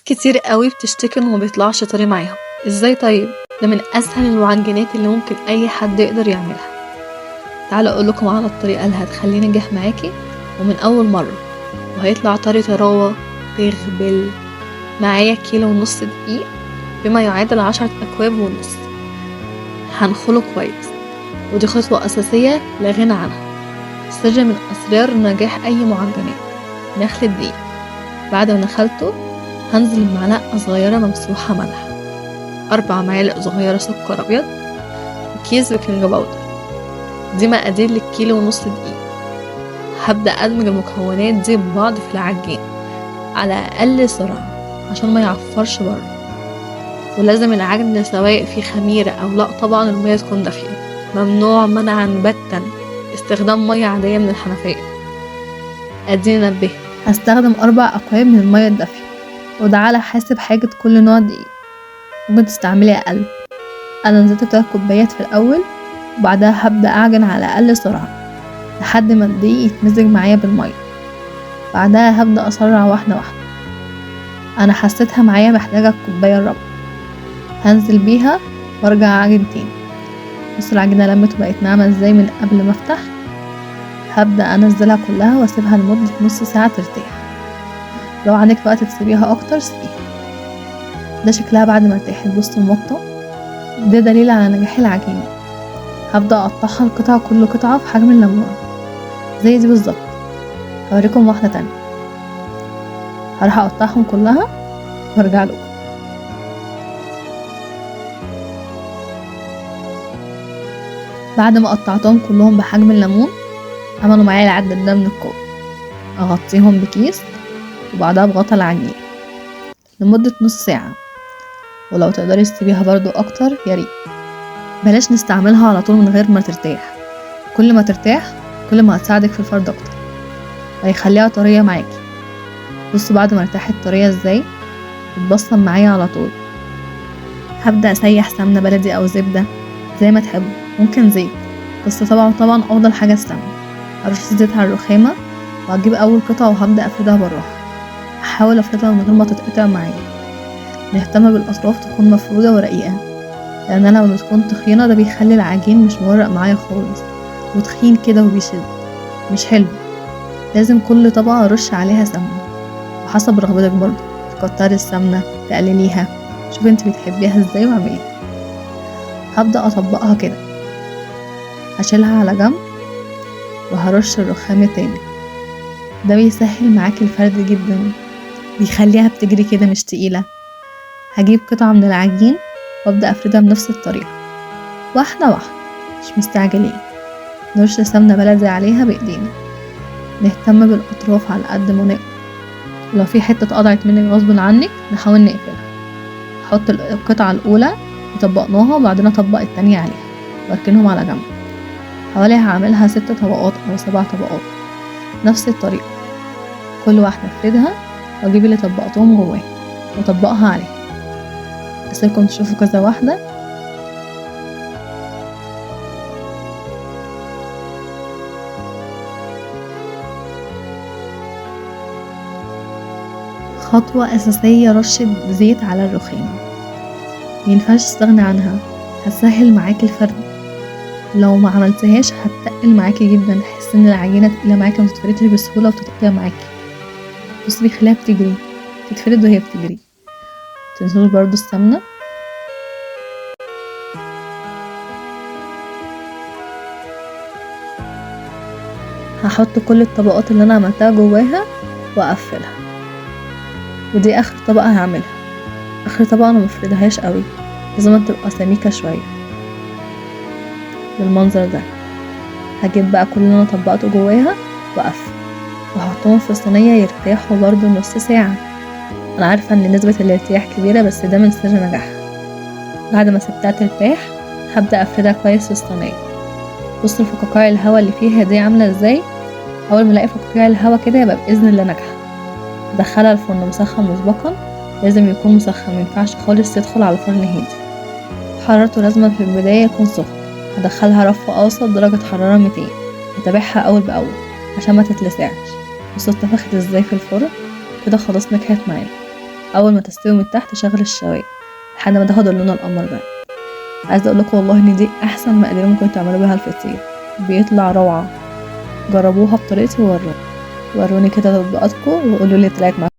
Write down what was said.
كتير قوي بتشتكي انه مبيطلعش طري معاهم. ازاي طيب؟ ده من اسهل المعجنات اللي ممكن اي حد يقدر يعملها. تعالوا اقولكم على الطريقة اللي هتخليه نجح معاكي ومن اول مرة، وهيطلع طري طراوة تغبل. معايا 1.5 كيلو دقيق بما يعادل 10 أكواب ونص. هنخله كويس، ودي خطوة أساسية لا غنى عنها، سر من أسرار نجاح أي معجنات. نخل الدقيق، بعد ما نخلته هنزل بمعلقة صغيرة ممسوحة ملح، 4 معالق صغيرة سكر أبيض، وكيس بيكنج باودر. دي مقادير ل1.5 كيلو دقيق. هبدأ أدمج المكونات دي ببعض في العجين على أقل سرعة عشان ما يعفرش بره، ولازم العجن سواء في خميرة أو لا طبعا المية تكون دافية. ممنوع منعا باتا استخدام مية عادية من الحنفية. أديني نبهت، هستخدم 4 أكواب من المية الدافية، وده على حسب حاجة كل نوع دقيق. ممكن تستعملي أقل. أنا نزلت 3 كوبايات في الأول، وبعدها هبدأ أعجن على أقل سرعة لحد ما الدقيق يتمزج معايا بالمية. بعدها هبدأ أسرع واحدة واحدة. أنا حسيتها معايا محتاجة الكوباية الرابعة، هنزل بيها وارجع أعجن تاني. بص العجينة لمت وبقت ناعمة ازاي من قبل ما افتح. هبدأ انزلها كلها واسيبها لمدة نص ساعة ترتاح. لو عندك وقت تسيبيها اكتر سيبيها. ده شكلها بعد ما ارتاحت. بص المطة، ده دليل على نجاح العجينة. هبدأ اقطعها القطع، كل قطعة في حجم الليمونة زي دي بالظبط. هوريكم واحدة تانية. هروح اقطعهم كلها وارجع لكم. بعد ما قطعتهم كلهم بحجم الليمون، عملوا معايا العدد ده من الكوب. اغطيهم بكيس وبعدها بغطا العجين لمدة نص ساعة، ولو تقدري تسيبيها برضو اكتر ياريت. بلاش نستعملها على طول من غير ما ترتاح. كل ما ترتاح كل ما هتساعدك في الفرد اكتر وهيخليها طرية معاكي. بصوا بعد ما ارتاحت طرية ازاي، بتبصم معايا على طول. هبدأ اسيح سمنة بلدي او زبدة زي ما تحبوا، ممكن زيت، بس طبعا افضل حاجة السمنة. هرش زيت على الرخامة وهجيب اول قطعة وهبدأ افردها بالراحة. هحاول افردها من غير ما تتقطع معايا. نهتم بالاطراف تكون مفرودة ورقيقة، لان لما بتكون تخينة ده بيخلي العجين مش مورق معايا خالص، وتخين كده وبيشد، مش حلو. لازم كل طبقة ارش عليها سمنة، وحسب رغبتك برضه تكتري السمنة تقلليها، شوفي انت بتحبيها ازاي واعمليها. هبدأ اطبقها كده، هشيلها على جنب وهرش الرخامة تاني. ده بيسهل معاكي الفرد جدا، بيخليها بتجري كده مش تقيلة. هجيب قطعة من العجين وابدأ افردها بنفس الطريقة، واحدة واحدة، مش مستعجلين. نرش سمنة بلدي عليها بايدينا. نهتم بالاطراف على قد ما نقدر، ولو في حتة اتقطعت منك غصب عنك نحاول نقفلها. نحط القطعة الاولى وطبقناها، وبعدين اطبق التانية عليها واركنهم على جنب. حوالي هعملها 6 طبقات او 7 طبقات نفس الطريقة. كل واحدة افردها واجيب اللي طبقتهم جواها واطبقها عليها. اسيبكم تشوفوا كذا واحدة. خطوة اساسية رشة زيت على الرخام، مينفعش تستغني عنها، هتسهل معاكي الفرد. لو ما عملتهاش هتتقل معاكي جدا، تحس ان العجينة تقيلة معاكي ومتتفردش بسهولة وتتقطع معاكي. بص بيخليها بتجري، تتفرد وهي بتجري. تنسوش برضو السمنة. هحط كل الطبقات اللي انا عملتها جواها واقفلها. ودي اخر طبقة هعملها. اخر طبقة انا مفردهاش قوي، لازم تبقى سميكة شوية بالمنظر ده. هجيب بقى كل اللي انا طبقته جواها واقفل، وهحطهم في الصينية يرتاحوا برضو نص ساعة. انا عارفة ان نسبة الارتياح كبيرة، بس ده من سر نجاحها. بعد ما سبتها ترتاح هبدأ افردها كويس في الصينية. بص الفقاقيع الهوا اللي فيها دي عاملة ازاي. اول ما الاقي فقاقيع الهوا كده يبقى باذن الله ناجحة. ادخلها الفرن مسخن مسبقا، لازم يكون مسخن، مينفعش خالص تدخل على فرن هادي. حرارته لازم في البداية يكون سخن. هدخلها رف اوسط درجة حرارة 200، واتابعها اول باول عشان ما تتلسعش. بصوا اتنفخت ازاي في الفرن كده، خلاص نجحت معايا. اول ما تستوي من تحت شغل الشوايه لحد ما تاخد اللون القمر ده. عايزه اقول لكم والله ان دي احسن مقادير ممكن تعملوا بيها الفطير، بيطلع روعه. جربوها بطريقتي ووروني كده تطبيقاتكم وقولوا لي طلعت معاكم